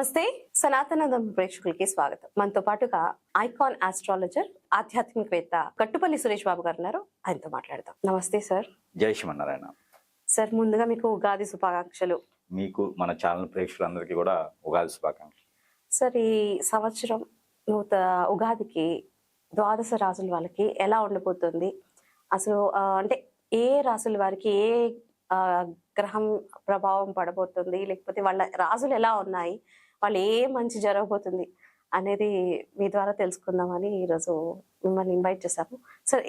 నమస్తే సనాతన ధర్మ ప్రేక్షకులకి స్వాగతం. మనతో పాటుగా ఐకాన్ ఆస్ట్రాలజర్ ఆధ్యాత్మికవేత్త కట్టుపల్లి సురేష్ బాబు గారు ఉన్నారు. ఆయనతో మాట్లాడదాం. నమస్తే సార్. జై శ్రీమన్నారాయణ. సార్, ముందుగా మీకు ఉగాది శుభాకాంక్షలు. మీకు మన ఛానల్ ప్రేక్షకులందరికీ కూడా ఉగాది శుభాకాంక్షలు. సార్, ఈ సంవత్సరం ఉగాదికి ద్వాదశ రాసుల వాళ్ళకి ఎలా ఉండబోతుంది? అసలు అంటే ఏ రాసుల వారికి ఏ గ్రహం ప్రభావం పడబోతుంది, లేకపోతే వాళ్ళ రాసులు ఎలా ఉన్నాయి, వాళ్ళు ఏ మంచి జరగబోతుంది అనేది మీ ద్వారా తెలుసుకుందామని ఈరోజు మిమ్మల్ని ఇన్వైట్ చేశాము. సార్,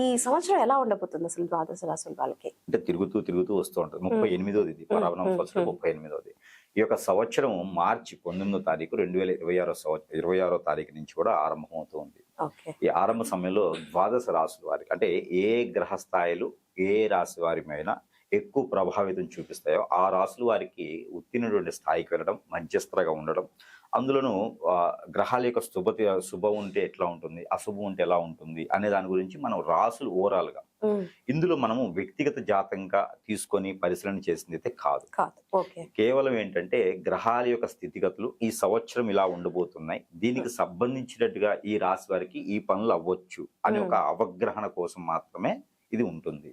ఈ సంవత్సరం ఎలా ఉండబోతుంది అసలు ద్వాదశ రాసుల వాళ్ళకి? అంటే తిరుగుతూ వస్తూ ఉంటుంది. 38వ ఇది పరావణం సంవత్సరం 38వ. ఈ యొక్క సంవత్సరం మార్చి 19వ తారీఖు 2026 తారీఖు నుంచి కూడా ఆరంభమవుతూ ఉంది. ఈ ఆరంభ సమయంలో ద్వాదశ రాసుల వారికి అంటే ఏ గ్రహ స్థాయిలు ఏ రాశి వారి మీద ఎక్కువ ప్రభావితం చూపిస్తాయో ఆ రాసుల వారికి ఉత్తీర్ణుడి స్థాయికి వెళ్ళడం, మధ్యస్థగా ఉండడం, అందులోనూ గ్రహాల యొక్క శుభం ఉంటే ఎట్లా ఉంటుంది, అశుభం ఉంటే ఎలా ఉంటుంది అనే దాని గురించి మనం రాసులు ఓవరాల్ గా ఇందులో మనము వ్యక్తిగత జాతంగా తీసుకొని పరిశీలన చేసింది అయితే కాదు. కేవలం ఏంటంటే గ్రహాల యొక్క స్థితిగతులు ఈ సంవత్సరం ఇలా ఉండబోతున్నాయి, దీనికి సంబంధించినట్టుగా ఈ రాశి వారికి ఈ పనులు అవ్వచ్చు అనే ఒక అవగాహన కోసం మాత్రమే ఇది ఉంటుంది.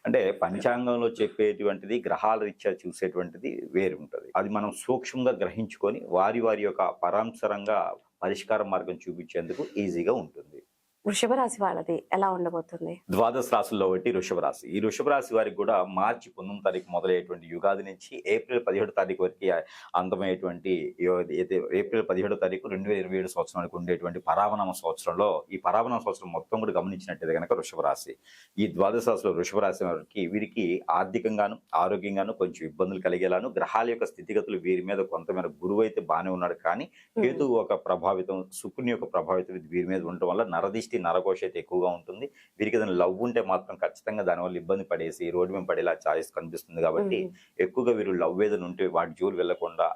అంటే పంచాంగంలో చెప్పేటువంటిది గ్రహాల రీత్యా చూసేటువంటిది వేరు ఉంటుంది. అది మనం సూక్ష్మంగా గ్రహించుకొని వారి యొక్క పరాంశరంగా పరిష్కార మార్గం చూపించేందుకు ఈజీగా ఉంటుంది. వృషభ రాశి వాళ్ళది ఎలా ఉండబోతుంది? ద్వాదశ రాశుల్లో ఒకటి వృషభ రాశి. ఈ వృషభ రాశి వారికి కూడా మార్చి 19వ తారీఖు మొదలయ్యేటువంటి యుగాది నుంచి ఏప్రిల్ 17వ తారీఖు వరకు అంతమయ్యేటువంటి ఏప్రిల్ 17వ తారీఖు 2027 సంవత్సరానికి ఉండేటువంటి పరావణమ సంవత్సరంలో ఈ పరావణమ సంవత్సరం మొత్తం కూడా గమనించినట్టయితే కనుక వృషభ రాశి, ఈ ద్వాదశ రాశిలో వృషభ రాశి వారికి వీరికి ఆర్థికంగాను ఆరోగ్యంగాను కొంచెం ఇబ్బందులు కలిగేలాను గ్రహాల యొక్క స్థితిగతులు వీరి మీద కొంతమేర గురువు అయితే బాగానే ఉన్నాడు, కానీ కేతువు ఒక ప్రభావితం, శుక్రుని యొక్క ప్రభావితం వీరి మీద ఉండటం వల్ల నరదిష్టి నరకోశ అయితే ఎక్కువగా ఉంటుంది. వీరికి ఏదైనా లవ్ ఉంటే మాత్రం ఖచ్చితంగా దానివల్ల ఇబ్బంది పడేసి రోడ్డు మీద పడేలా ఛాయిస్ కనిపిస్తుంది. కాబట్టి ఎక్కువగా వీరు లవ్ ఏదైనా ఉంటే వాటి జోలు వెళ్లకుండా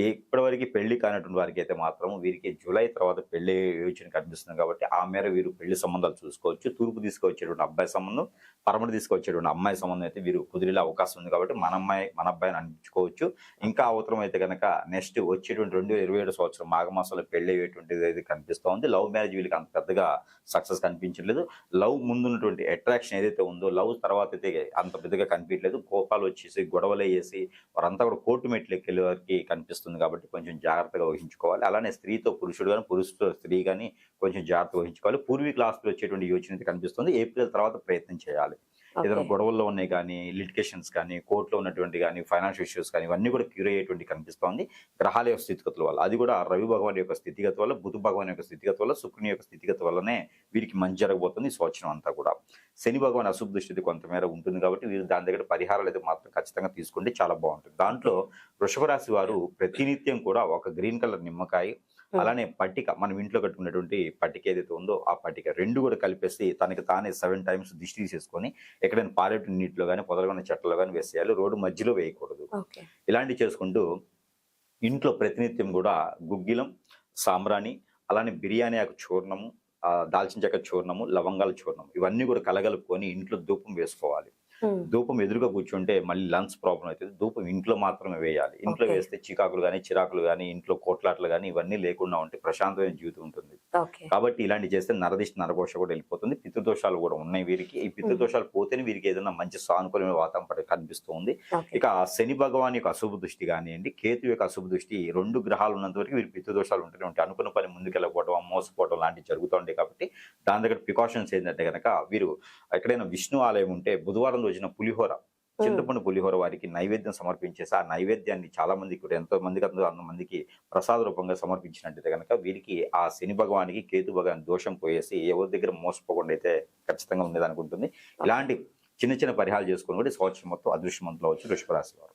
ఇప్పటివరకు పెళ్లి కానటువంటి వారికి అయితే మాత్రం వీరికి జూలై తర్వాత పెళ్లి యోచన కనిపిస్తుంది. కాబట్టి ఆ మేర వీరు పెళ్లి సంబంధాలు చూసుకోవచ్చు. తూర్పు తీసుకొచ్చేటువంటి అబ్బాయి సంబంధం, పరమటి తీసుకొచ్చేటువంటి అమ్మాయి సంబంధం అయితే వీరు కుదిరేలా అవకాశం ఉంది. కాబట్టి మన అబ్బాయిని అనిపించుకోవచ్చు. ఇంకా అవసరం అయితే కనుక నెక్స్ట్ వచ్చేటువంటి 2027 సంవత్సరం మాఘమాసంలో పెళ్లి అయ్యేటువంటిది అయితే కనిపిస్తోంది. లవ్ మ్యారేజ్ వీళ్ళకి అంత పెద్దగా సక్సెస్ కనిపించట్లేదు. లవ్ ముందున్నటువంటి అట్రాక్షన్ ఏదైతే ఉందో లవ్ తర్వాత అయితే అంత పెద్దగా కనిపించలేదు. కోపాలు వచ్చేసి గొడవలు వేసి వారంతా కూడా కోర్టు మెట్లు ఎక్కే వారికి కనిపిస్తుంది. కాబట్టి కొంచెం జాగ్రత్తగా వహించుకోవాలి. అలానే స్త్రీతో పురుషుడు కానీ పురుషుతో స్త్రీ కానీ కొంచెం జాగ్రత్త వహించుకోవాలి. పూర్వీకుల ఆస్తులు వచ్చేటువంటి యోచన అయితే కనిపిస్తుంది. ఏప్రిల్ తర్వాత ప్రయత్నం చేయాలి. ఏదైనా గొడవల్లో ఉన్నాయి కానీ, లిటికేషన్స్ కానీ, కోర్టులో ఉన్నటువంటి కానీ, ఫైనాన్షియల్ ఇష్యూస్ కానీ ఇవన్నీ కూడా క్యూర్ అయ్యేటువంటి కనిపిస్తోంది గ్రహాల యొక్క స్థితిగతుల వల్ల. అది కూడా రవి భగవాన్ యొక్క స్థితిగతి వల్ల, బుధ భగవాన్ యొక్క స్థితిగతి వల్ల, శుక్రుని యొక్క స్థితిగతి వల్లనే వీరికి మంచి జరగబోతుంది ఈ సంవత్సరం అంతా కూడా. శని భగవాన్ అశుభ దృష్టి కొంతమేర ఉంటుంది కాబట్టి వీరు దాని దగ్గర పరిహారాలు అయితే మాత్రం ఖచ్చితంగా తీసుకుంటే చాలా బాగుంటుంది. దాంట్లో వృషభ రాశి వారు ప్రతినిత్యం కూడా ఒక గ్రీన్ కలర్ నిమ్మకాయ, అలానే పట్టిక, మనం ఇంట్లో కట్టుకున్నటువంటి పట్టిక ఏదైతే ఉందో ఆ పట్టిక రెండు కూడా కలిపేసి తనకి తానే 7 times దిష్టి తీసేసుకొని ఎక్కడైనా పారేటు నీటిలో కానీ పొదలుగా చెట్లలో కానీ వేసేయాలి. రోడ్డు మధ్యలో వేయకూడదు. ఇలాంటివి చేసుకుంటూ ఇంట్లో ప్రతినిత్యం కూడా గుగ్గిలం, సాంబ్రాణి, అలానే బిర్యానీ ఆకు చూర్ణము, దాల్చిన చెక్క చూర్ణము, లవంగాల చూర్ణము ఇవన్నీ కూడా కలగలుపుకొని ఇంట్లో ధూపం వేసుకోవాలి. ధూపం ఎదురుగా కూర్చుంటే మళ్ళీ లంగ్స్ ప్రాబ్లం అవుతుంది. ధూపం ఇంట్లో మాత్రమే వేయాలి. ఇంట్లో వేస్తే చిరాకులు కానీ ఇంట్లో కోట్లాట్లు కానీ ఇవన్నీ లేకుండా ఉంటే ప్రశాంతమైన జీవితం ఉంటుంది. కాబట్టి ఇలాంటి చేస్తే నరదిష్టి నరకోశ కూడా వెళ్ళిపోతుంది. పితృదోషాలు కూడా ఉన్నాయి వీరికి. ఈ పితృదోషాలు పోతేనే వీరికి ఏదైనా మంచి సానుకూలమైన వాతావరణం కనిపిస్తుంది. ఇక శని భగవాన్ యొక్క అశుభ దృష్టి కానివ్వండి, కేతు యొక్క అశుభ దృష్టి, 2 గ్రహాలు ఉన్నంత వరకు వీరికి పితృదోషాలు ఉంటూనే ఉంటాయి. అనుకున్న పని ముందుకెళ్ళకపోవడం, మోసపోవడం లాంటివి జరుగుతూ ఉంటాయి. కాబట్టి దాని దగ్గర ప్రికాషన్స్ ఏంటంటే కనుక వీరు ఎక్కడైనా విష్ణు ఆలయం ఉంటే బుధవారం రోజున పులిహోర, చింతపండు పులిహోర వారికి నైవేద్యం సమర్పించేసి ఆ నైవేద్యాన్ని చాలా మందికి కూడా ఎంతో మందికి అంతమందికి ప్రసాద రూపంగా సమర్పించినట్టయితే కనుక వీరికి ఆ శని భగవానికి కేతు భగవాన్ దోషం పోయేసి ఎవరి దగ్గర మోసపోకుండా అయితే ఖచ్చితంగా ఉండేదానికి ఉంటుంది. ఇలాంటి చిన్న పరిహారాలు చేసుకుని కూడా సంవత్సరం మొత్తం అదృష్టవంతులు అవచ్చు వృషభ రాశి వారు.